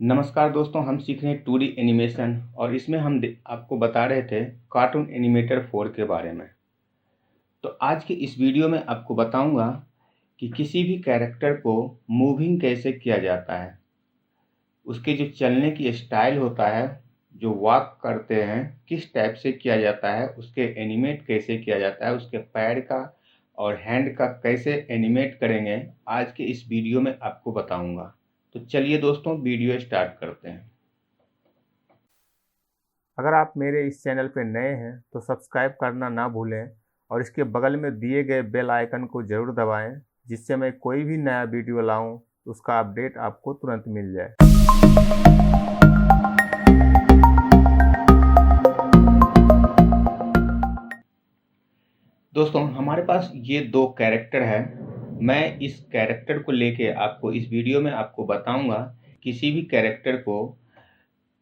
नमस्कार दोस्तों, हम सीख रहे हैं 2D एनिमेशन और इसमें हम आपको बता रहे थे कार्टून एनिमेटर 4 के बारे में। तो आज के इस वीडियो में आपको बताऊंगा कि किसी भी कैरेक्टर को मूविंग कैसे किया जाता है, उसके जो चलने की स्टाइल होता है, जो वॉक करते हैं किस टाइप से किया जाता है, उसके एनिमेट कैसे किया जाता है, उसके पैर का और हैंड का कैसे एनिमेट करेंगे, आज के इस वीडियो में आपको बताऊंगा। तो चलिए दोस्तों, वीडियो स्टार्ट करते हैं। अगर आप मेरे इस चैनल पर नए हैं तो सब्सक्राइब करना ना भूलें और इसके बगल में दिए गए बेल आइकन को ज़रूर दबाएं, जिससे मैं कोई भी नया वीडियो लाऊं तो उसका अपडेट आपको तुरंत मिल जाए। दोस्तों, हमारे पास ये दो कैरेक्टर है। मैं इस कैरेक्टर को लेके आपको इस वीडियो में आपको बताऊंगा किसी भी कैरेक्टर को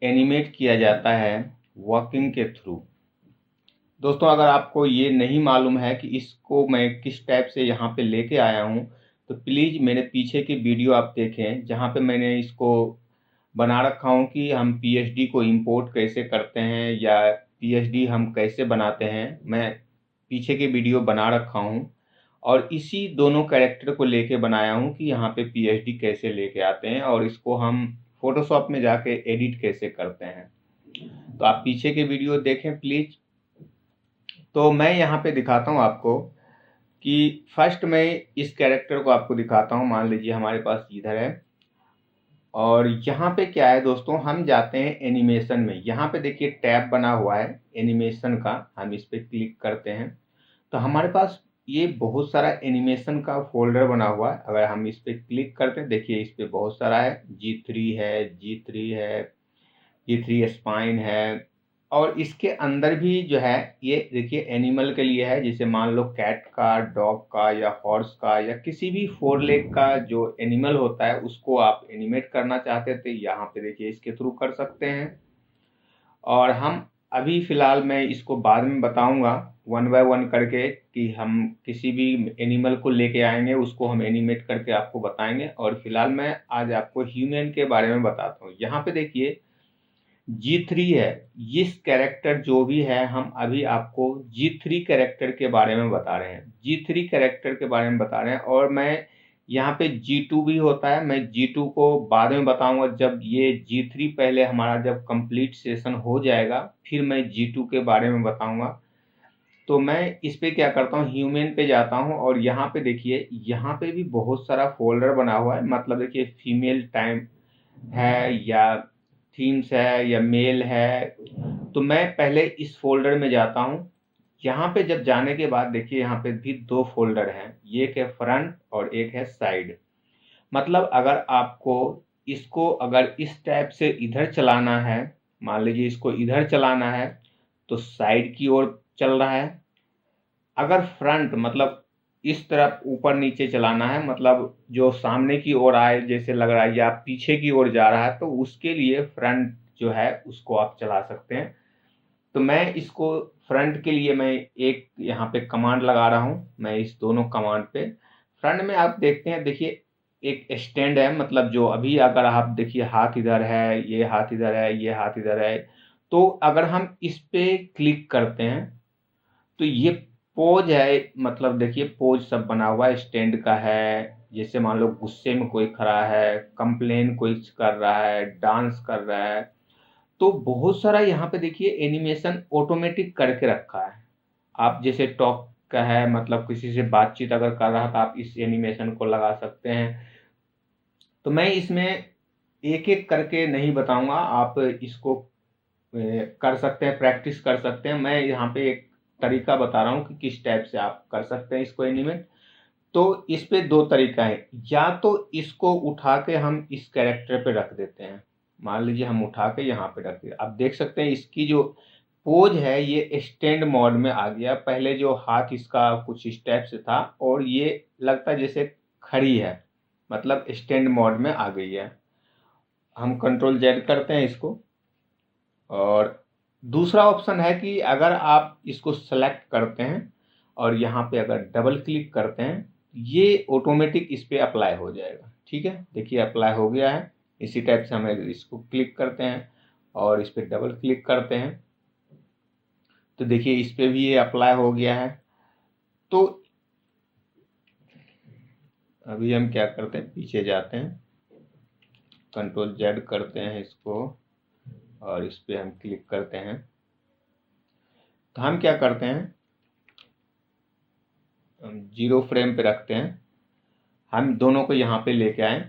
एनिमेट किया जाता है वॉकिंग के थ्रू। दोस्तों, अगर आपको ये नहीं मालूम है कि इसको मैं किस टाइप से यहाँ पे लेके आया हूँ, तो प्लीज़ मेरे पीछे की वीडियो आप देखें, जहाँ पे मैंने इसको बना रखा हूँ कि हम पीएचडी को इंपोर्ट कैसे करते हैं या पीएचडी हम कैसे बनाते हैं। मैं पीछे की वीडियो बना रखा हूँ और इसी दोनों कैरेक्टर को लेके बनाया हूँ कि यहाँ पे पीएचडी कैसे लेके आते हैं और इसको हम फोटोशॉप में जाके एडिट कैसे करते हैं। तो आप पीछे के वीडियो देखें प्लीज़। तो मैं यहाँ पे दिखाता हूँ आपको कि फर्स्ट मैं इस कैरेक्टर को आपको दिखाता हूँ। मान लीजिए हमारे पास इधर है और यहाँ पे क्या है दोस्तों, हम जाते हैं एनिमेशन में। यहाँ पे देखिए टैब बना हुआ है एनिमेशन का, हम इस पर क्लिक करते हैं तो हमारे पास ये बहुत सारा एनिमेशन का फोल्डर बना हुआ है। अगर हम इस पर क्लिक करते हैं, देखिए इस पर बहुत सारा है, G3 है, G3 है, G3 स्पाइन है और इसके अंदर भी जो है ये देखिए एनिमल के लिए है। जैसे मान लो कैट का, डॉग का या हॉर्स का या किसी भी 4 लेग का जो एनिमल होता है उसको आप एनिमेट करना चाहते थे, यहाँ पे देखिए इसके थ्रू कर सकते हैं। और हम अभी फ़िलहाल मैं इसको बाद में बताऊंगा वन बाय वन करके कि हम किसी भी एनिमल को लेके आएंगे, उसको हम एनिमेट करके आपको बताएंगे। और फिलहाल मैं आज आपको ह्यूमन के बारे में बताता हूँ। यहाँ पे देखिए G3 है, इस कैरेक्टर जो भी है हम अभी आपको G3 कैरेक्टर के बारे में बता रहे हैं। G3 कैरेक्टर के बारे में बता रहे हैं और मैं यहाँ पे G2 भी होता है, मैं G2 को बाद में बताऊंगा। जब ये G3 पहले हमारा जब कंप्लीट सेशन हो जाएगा फिर मैं G2 के बारे में बताऊंगा। तो मैं इस पे क्या करता हूँ, ह्यूमन पे जाता हूँ और यहाँ पे देखिए यहाँ पे भी बहुत सारा फोल्डर बना हुआ है। मतलब देखिए फीमेल टाइम है या थीम्स है या मेल है। तो मैं पहले इस फोल्डर में जाता हूँ। यहाँ पे जब जाने के बाद देखिए यहाँ पे भी दो फोल्डर हैं, एक है फ्रंट और एक है साइड। मतलब अगर आपको इसको अगर इस टाइप से इधर चलाना है, मान लीजिए इसको इधर चलाना है तो साइड की ओर चल रहा है। अगर फ्रंट मतलब इस तरफ ऊपर नीचे चलाना है, मतलब जो सामने की ओर आए जैसे लग रहा है या पीछे की ओर जा रहा है, तो उसके लिए फ्रंट जो है उसको आप चला सकते हैं। तो मैं इसको फ्रंट के लिए मैं एक यहाँ पे कमांड लगा रहा हूँ। मैं इस दोनों कमांड पे फ्रंट में आप देखते हैं, देखिए एक स्टैंड है। मतलब जो अभी अगर आप देखिए हाथ इधर है, ये हाथ इधर है, ये हाथ इधर है, तो अगर हम इस पे क्लिक करते हैं तो ये पोज है। मतलब देखिए पोज सब बना हुआ है, स्टैंड का है। जैसे मान लो गुस्से में कोई खड़ा है, कंप्लेन कोई कर रहा है, डांस कर रहा है, तो बहुत सारा यहाँ पे देखिए एनिमेशन ऑटोमेटिक करके रखा है। आप जैसे टॉक का है, मतलब किसी से बातचीत अगर कर रहा था आप इस एनिमेशन को लगा सकते हैं। तो मैं इसमें एक एक करके नहीं बताऊंगा, आप इसको कर सकते हैं, प्रैक्टिस कर सकते हैं। मैं यहाँ पे एक तरीका बता रहा हूँ कि किस टाइप से आप कर सकते हैं इसको एनिमेट। तो इस पे दो तरीका है, या तो इसको उठा के हम इस कैरेक्टर पे रख देते हैं। मान लीजिए हम उठा के यहाँ पे रख दिए, आप देख सकते हैं इसकी जो पोज है ये स्टैंड मोड में आ गया। पहले जो हाथ इसका कुछ इस टाइप से था और ये लगता है जैसे खड़ी है, मतलब स्टैंड मोड में आ गई है। हम कंट्रोल जेड करते हैं इसको। और दूसरा ऑप्शन है कि अगर आप इसको सेलेक्ट करते हैं और यहाँ पे अगर डबल क्लिक करते हैं, ये ऑटोमेटिक इस पे अप्लाई हो जाएगा। ठीक है, देखिए अप्लाई हो गया है, इसी टाइप से हम इसको क्लिक करते हैं और इस पर डबल क्लिक करते हैं तो देखिए इस पे भी ये अप्लाई हो गया है। तो अभी हम क्या करते हैं, पीछे जाते हैं, कंट्रोल जेड करते हैं इसको और इस पे हम क्लिक करते हैं। तो हम क्या करते हैं, हम 0 फ्रेम पे रखते हैं, हम दोनों को यहाँ पे लेके आए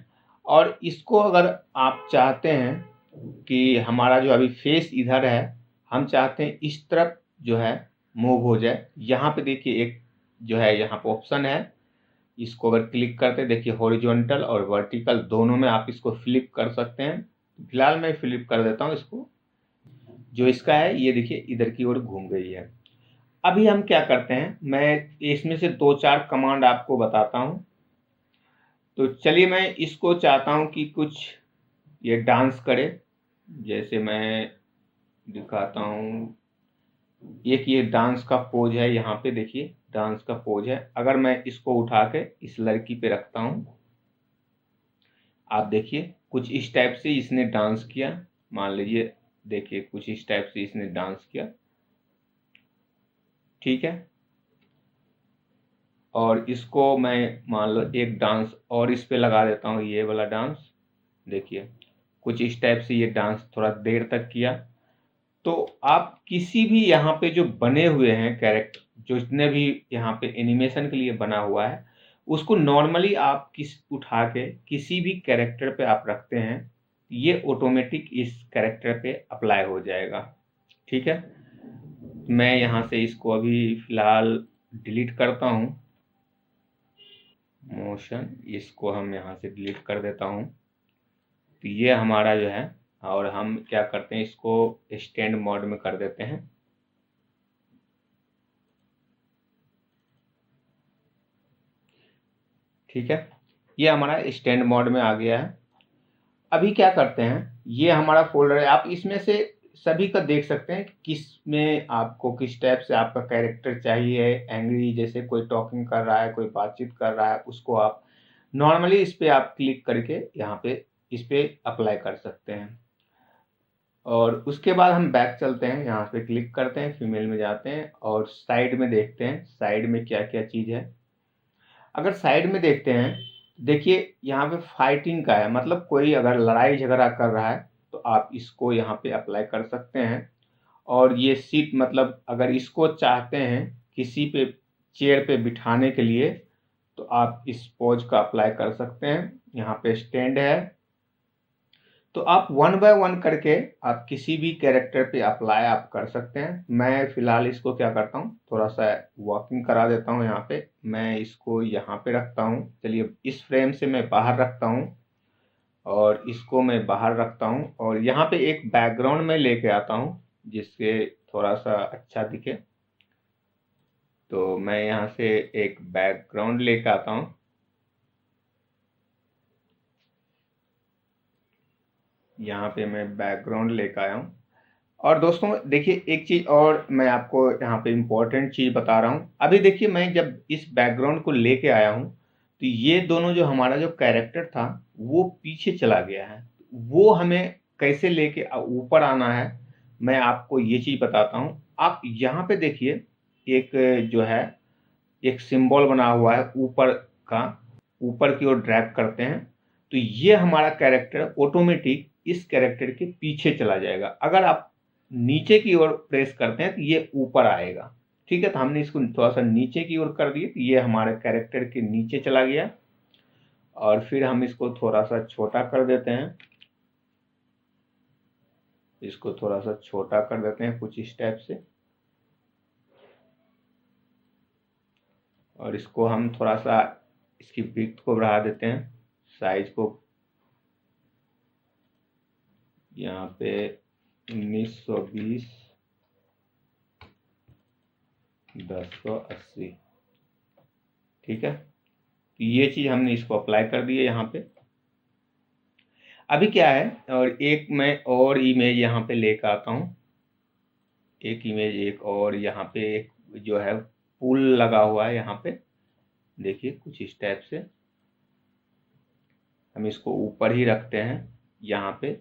और इसको अगर आप चाहते हैं कि हमारा जो अभी फेस इधर है, हम चाहते हैं इस तरफ जो है मूव हो जाए। यहाँ पे देखिए एक जो है यहाँ पे ऑप्शन है, इसको अगर क्लिक करते हैं देखिए हॉरिजॉन्टल और वर्टिकल दोनों में आप इसको फ्लिप कर सकते हैं। फिलहाल मैं फ्लिप कर देता हूँ इसको, जो इसका है ये देखिए इधर की ओर घूम गई है। अभी हम क्या करते हैं, मैं इसमें से 2-4 कमांड आपको बताता हूँ। तो चलिए मैं इसको चाहता हूँ कि कुछ ये डांस करे, जैसे मैं दिखाता हूँ। एक ये डांस का पोज है, यहाँ पे देखिए डांस का पोज है। अगर मैं इसको उठा के इस लड़की पे रखता हूँ, आप देखिए कुछ इस टाइप से इसने डांस किया। मान लीजिए देखिए कुछ इस टाइप से इसने डांस किया, ठीक है। और इसको मैं मान लो एक डांस और इस पे लगा देता हूँ, ये वाला डांस देखिए कुछ इस टाइप से ये डांस थोड़ा देर तक किया। तो आप किसी भी यहाँ पे जो बने हुए हैं कैरेक्टर, जो जितने भी यहाँ पे एनिमेशन के लिए बना हुआ है, उसको नॉर्मली आप उठा के किसी भी कैरेक्टर पे आप रखते हैं, ये ऑटोमेटिक इस कैरेक्टर पे अप्लाई हो जाएगा, ठीक है। मैं यहाँ से इसको अभी फिलहाल डिलीट करता हूँ, मोशन इसको हम यहाँ से डिलीट कर देता हूँ। तो ये हमारा जो है, और हम क्या करते हैं इसको स्टैंड मोड में कर देते हैं। ठीक है, ये हमारा स्टैंड मोड में आ गया है। अभी क्या करते हैं, ये हमारा फोल्डर है, आप इसमें से सभी का देख सकते हैं कि किस में आपको किस टाइप से आपका कैरेक्टर चाहिए। एंग्री जैसे कोई टॉकिंग कर रहा है, कोई बातचीत कर रहा है, उसको आप नॉर्मली इस पे आप क्लिक करके यहाँ पे इस पे अप्लाई कर सकते हैं। और उसके बाद हम बैक चलते हैं, यहाँ पे क्लिक करते हैं, फीमेल में जाते हैं और साइड में देखते हैं साइड में क्या क्या चीज़ है। अगर साइड में देखते हैं, देखिए यहाँ पे फाइटिंग का है, मतलब कोई अगर लड़ाई झगड़ा कर रहा है तो आप इसको यहाँ पे अप्लाई कर सकते हैं। और ये सीट, मतलब अगर इसको चाहते हैं किसी पे चेयर पे बिठाने के लिए तो आप इस पोज का अप्लाई कर सकते हैं। यहाँ पे स्टैंड है, तो आप 1 बाय 1 करके आप किसी भी कैरेक्टर पे अप्लाई आप कर सकते हैं। मैं फिलहाल इसको क्या करता हूँ, थोड़ा सा वॉकिंग करा देता हूँ। यहाँ पे मैं इसको यहाँ पे रखता हूँ, चलिए इस फ्रेम से मैं बाहर रखता हूँ और इसको मैं बाहर रखता हूँ और यहाँ पे एक बैकग्राउंड में लेके आता हूँ जिससे थोड़ा सा अच्छा दिखे। तो मैं यहाँ से एक बैकग्राउंड लेके आता हूँ, यहाँ पे मैं बैकग्राउंड लेकर आया हूँ। और दोस्तों देखिए एक चीज़ और मैं आपको यहाँ पे इम्पोर्टेंट चीज़ बता रहा हूँ। अभी देखिए मैं जब इस बैकग्राउंड को लेके आया हूँ तो ये दोनों जो हमारा जो कैरेक्टर था वो पीछे चला गया है। वो हमें कैसे लेके ऊपर आना है, मैं आपको ये चीज़ बताता हूँ। आप यहाँ पे देखिए एक जो है एक सिंबल बना हुआ है ऊपर का, ऊपर की ओर ड्रैग करते हैं तो ये हमारा कैरेक्टर ऑटोमेटिक इस कैरेक्टर के पीछे चला जाएगा। अगर आप नीचे की ओर प्रेस करते हैं तो ये ऊपर आएगा, ठीक है। तो हमने इसको थोड़ा सा नीचे की ओर कर दिए तो ये हमारे कैरेक्टर के नीचे चला गया। और फिर हम इसको थोड़ा सा छोटा कर देते हैं, इसको थोड़ा सा छोटा कर देते हैं कुछ इस टाइप से। और इसको हम थोड़ा सा इसकी विड्थ को बढ़ा देते हैं, साइज को यहाँ पे 1920 1080, ठीक है। तो ये चीज़ हमने इसको अप्लाई कर दी है यहाँ पे। अभी क्या है, और एक मैं और इमेज यहाँ पे लेकर आता हूँ, एक इमेज एक और यहाँ पे एक जो है पुल लगा हुआ है यहाँ पे, देखिए कुछ इस टाइप से हम इसको ऊपर ही रखते हैं। यहाँ पे,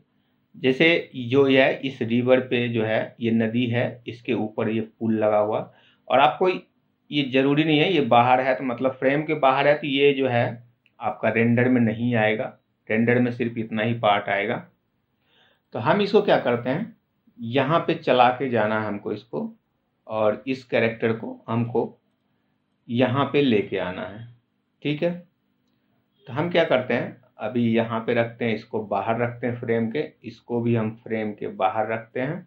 जैसे जो है इस रिवर पे जो है ये नदी है, इसके ऊपर ये पुल लगा हुआ, और आपको ये ज़रूरी नहीं है ये बाहर है तो मतलब फ्रेम के बाहर है तो ये जो है आपका रेंडर में नहीं आएगा, रेंडर में सिर्फ इतना ही पार्ट आएगा। तो हम इसको क्या करते हैं, यहाँ पे चला के जाना है हमको इसको, और इस कैरेक्टर को हमको यहाँ पे लेके आना है। ठीक है, तो हम क्या करते हैं, अभी यहाँ पे रखते हैं, इसको बाहर रखते हैं फ्रेम के, इसको भी हम फ्रेम के बाहर रखते हैं।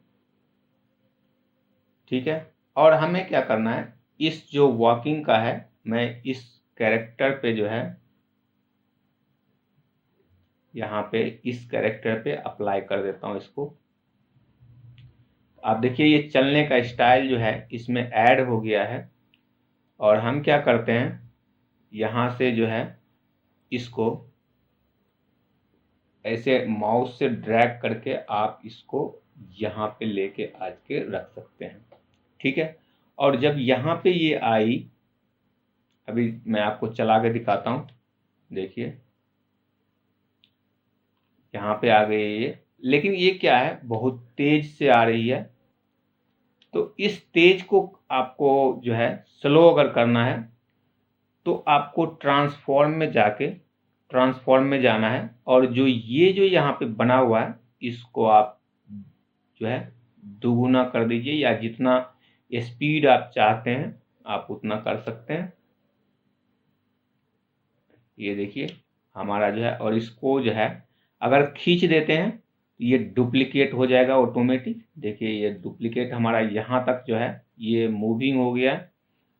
ठीक है, और हमें क्या करना है, इस जो वॉकिंग का है मैं इस कैरेक्टर पे जो है यहाँ पे इस कैरेक्टर पे अप्लाई कर देता हूँ इसको। आप देखिए ये चलने का स्टाइल जो है इसमें ऐड हो गया है, और हम क्या करते हैं यहाँ से जो है इसको ऐसे माउस से ड्रैग करके आप इसको यहाँ पे लेके आज के रख सकते हैं। ठीक है, और जब यहाँ पे ये आई, अभी मैं आपको चला के दिखाता हूँ, देखिए यहाँ पे आ गई ये, लेकिन ये क्या है बहुत तेज से आ रही है। तो इस तेज को आपको जो है स्लो अगर करना है तो आपको ट्रांसफॉर्म में जाना है, और जो यहाँ पे बना हुआ है इसको आप जो है दोगुना कर दीजिए, या जितना स्पीड आप चाहते हैं आप उतना कर सकते हैं। ये देखिए हमारा जो है, और इसको जो है अगर खींच देते हैं तो ये डुप्लीकेट हो जाएगा ऑटोमेटिक। देखिए ये डुप्लीकेट हमारा यहाँ तक जो है ये मूविंग हो गया है।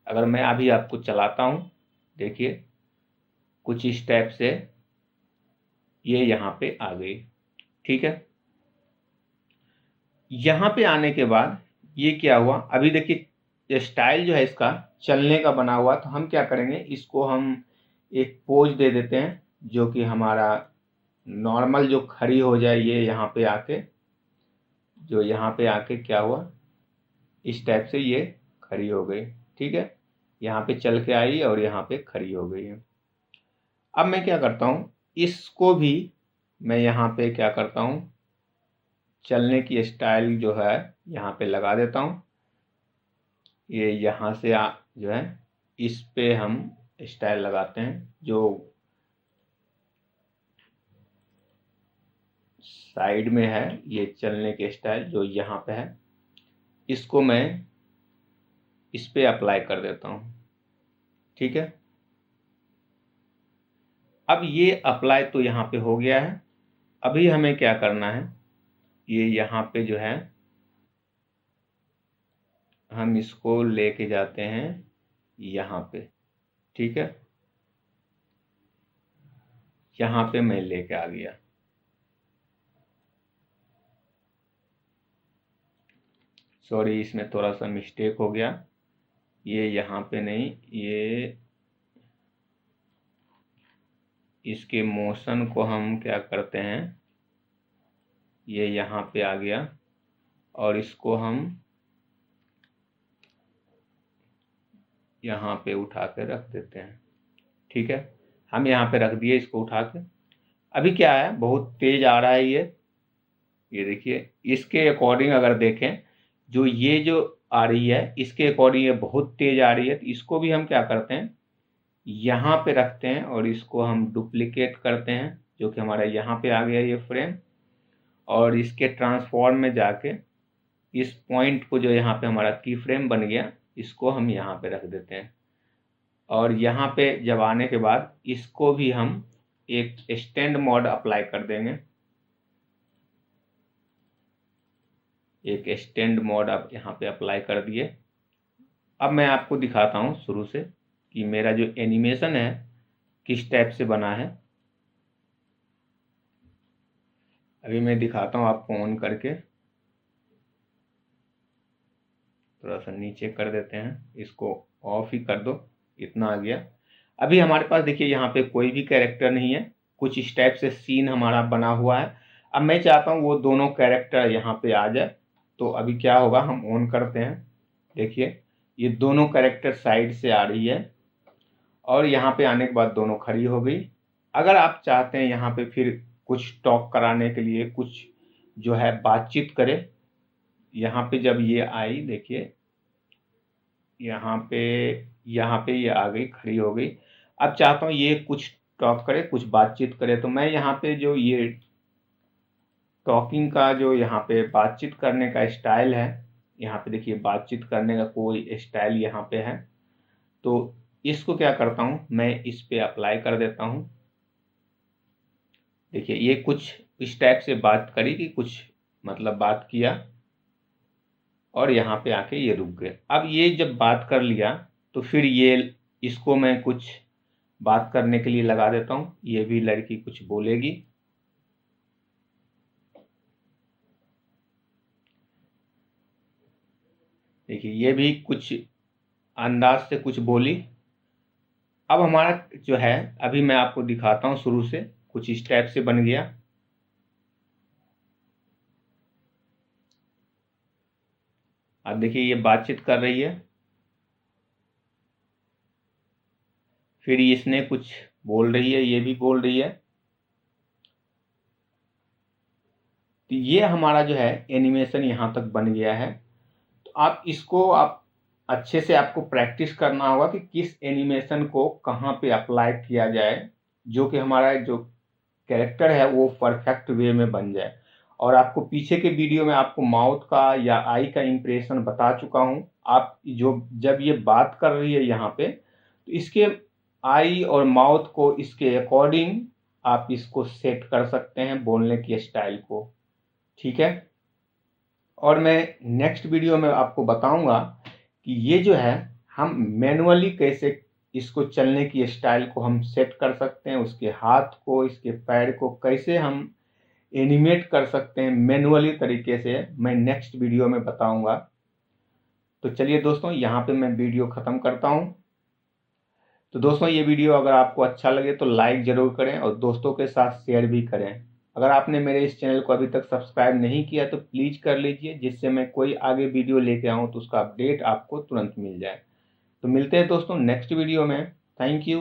अगर मैं अभी आपको चलाता हूँ, देखिए कुछ इस टाइप से ये यहाँ पे आ गई। ठीक है, यहाँ पे आने के बाद ये क्या हुआ, अभी देखिए स्टाइल जो है इसका चलने का बना हुआ, तो हम क्या करेंगे इसको हम एक पोज दे देते हैं जो कि हमारा नॉर्मल जो खड़ी हो जाए, ये यहाँ पे आके जो यहाँ पे आके क्या हुआ इस टाइप से ये खड़ी हो गई। ठीक है, यहाँ पे चल के आई और यहाँ पे खड़ी हो गई है। अब मैं क्या करता हूँ, इसको भी मैं यहाँ पे क्या करता हूँ, चलने की स्टाइल जो है यहाँ पे लगा देता हूँ। ये यहाँ से जो है इस पे हम स्टाइल लगाते हैं, जो साइड में है ये चलने के स्टाइल जो यहाँ पे है, इसको मैं इस पे अप्लाई कर देता हूँ। ठीक है, अब ये अप्लाई तो यहाँ पे हो गया है। अभी हमें क्या करना है, ये यहाँ पे जो है हम इसको लेके जाते हैं यहाँ पे। ठीक है, यहाँ पे मैं लेके आ गया। सॉरी, इसमें थोड़ा सा मिस्टेक हो गया, ये यहाँ पे नहीं, ये इसके मोशन को हम क्या करते हैं, ये यहाँ पे आ गया और इसको हम यहाँ पे उठा के रख देते हैं। ठीक है, हम यहाँ पे रख दिए इसको उठा के। अभी क्या है बहुत तेज आ रहा है ये देखिए, इसके अकॉर्डिंग अगर देखें जो ये जो आ रही है इसके अकॉर्डिंग ये बहुत तेज आ रही है, तो इसको भी हम क्या करते हैं यहाँ पे रखते हैं और इसको हम डुप्लीकेट करते हैं, जो कि हमारा यहाँ पे आ गया ये फ्रेम, और इसके ट्रांसफॉर्म में जाके इस पॉइंट को जो यहाँ पे हमारा की फ्रेम बन गया इसको हम यहाँ पे रख देते हैं, और यहाँ पे जब आने के बाद इसको भी हम एक स्टैंड मोड अप्लाई कर देंगे। एक स्टैंड मोड आप यहाँ पे अप्लाई कर दिए। अब मैं आपको दिखाता हूँ शुरू से कि मेरा जो एनिमेशन है किस टाइप से बना है। अभी मैं दिखाता हूँ आपको ऑन करके, थोड़ा सा नीचे कर देते हैं, इसको ऑफ ही कर दो, इतना आ गया। अभी हमारे पास देखिए यहाँ पे कोई भी कैरेक्टर नहीं है, कुछ इस टाइप से सीन हमारा बना हुआ है। अब मैं चाहता हूँ वो दोनों कैरेक्टर यहाँ पे आ जाए, तो अभी क्या होगा हम ऑन करते हैं, देखिए ये दोनों कैरेक्टर साइड से आ रही है और यहाँ पे आने के बाद दोनों खड़ी हो गई। अगर आप चाहते हैं यहाँ पे फिर कुछ टॉक कराने के लिए, कुछ जो है बातचीत करे। यहाँ पे जब ये आई, देखिए यहाँ पे ये आ गई, खड़ी हो गई। अब चाहता हूँ ये कुछ टॉक करे, कुछ बातचीत करे, तो मैं यहाँ पे जो ये टॉकिंग का जो यहाँ पे बातचीत करने का स्टाइल है, यहाँ पे देखिए बातचीत करने का कोई स्टाइल यहाँ पे है। तो इसको क्या करता हूँ, मैं इस पे अप्लाई कर देता हूँ। देखिए ये कुछ इस टाइप से बात करी कि कुछ मतलब बात किया और यहाँ पे आके ये रुक गए। अब ये जब बात कर लिया तो फिर ये इसको मैं कुछ बात करने के लिए लगा देता हूँ। ये भी लड़की कुछ बोलेगी। देखिए ये भी कुछ अंदाज से कुछ बोली। अब हमारा जो है, अभी मैं आपको दिखाता हूँ, शुरू से कुछ इस टाइप से बन गया। अब देखिए ये बातचीत कर रही है, फिर इसने कुछ बोल रही है, ये भी बोल रही है। तो ये हमारा जो है एनिमेशन यहाँ तक बन गया है। तो आप इसको आप अच्छे से आपको प्रैक्टिस करना होगा कि किस एनिमेशन को कहाँ पे अप्लाई किया जाए, जो कि हमारा जो कैरेक्टर है वो परफेक्ट वे में बन जाए। और आपको पीछे के वीडियो में आपको माउथ का या आई का इंप्रेशन बता चुका हूँ। आप जो जब ये बात कर रही है यहाँ पे, तो इसके आई और माउथ को इसके अकॉर्डिंग आप इसको सेट कर सकते हैं, बोलने की स्टाइल को। ठीक है। और मैं नेक्स्ट वीडियो में आपको बताऊंगा कि ये जो है हम मैनुअली कैसे इसको चलने की स्टाइल को हम सेट कर सकते हैं, उसके हाथ को, इसके पैर को कैसे हम एनिमेट कर सकते हैं मैनुअली तरीके से, मैं नेक्स्ट वीडियो में बताऊंगा। तो चलिए दोस्तों, यहाँ पे मैं वीडियो ख़त्म करता हूँ। तो दोस्तों ये वीडियो अगर आपको अच्छा लगे तो लाइक ज़रूर करें और दोस्तों के साथ शेयर भी करें। अगर आपने मेरे इस चैनल को अभी तक सब्सक्राइब नहीं किया तो प्लीज़ कर लीजिए, जिससे मैं कोई आगे वीडियो लेके आऊँ तो उसका अपडेट आपको तुरंत मिल जाए। तो मिलते हैं दोस्तों नेक्स्ट वीडियो में। Thank you.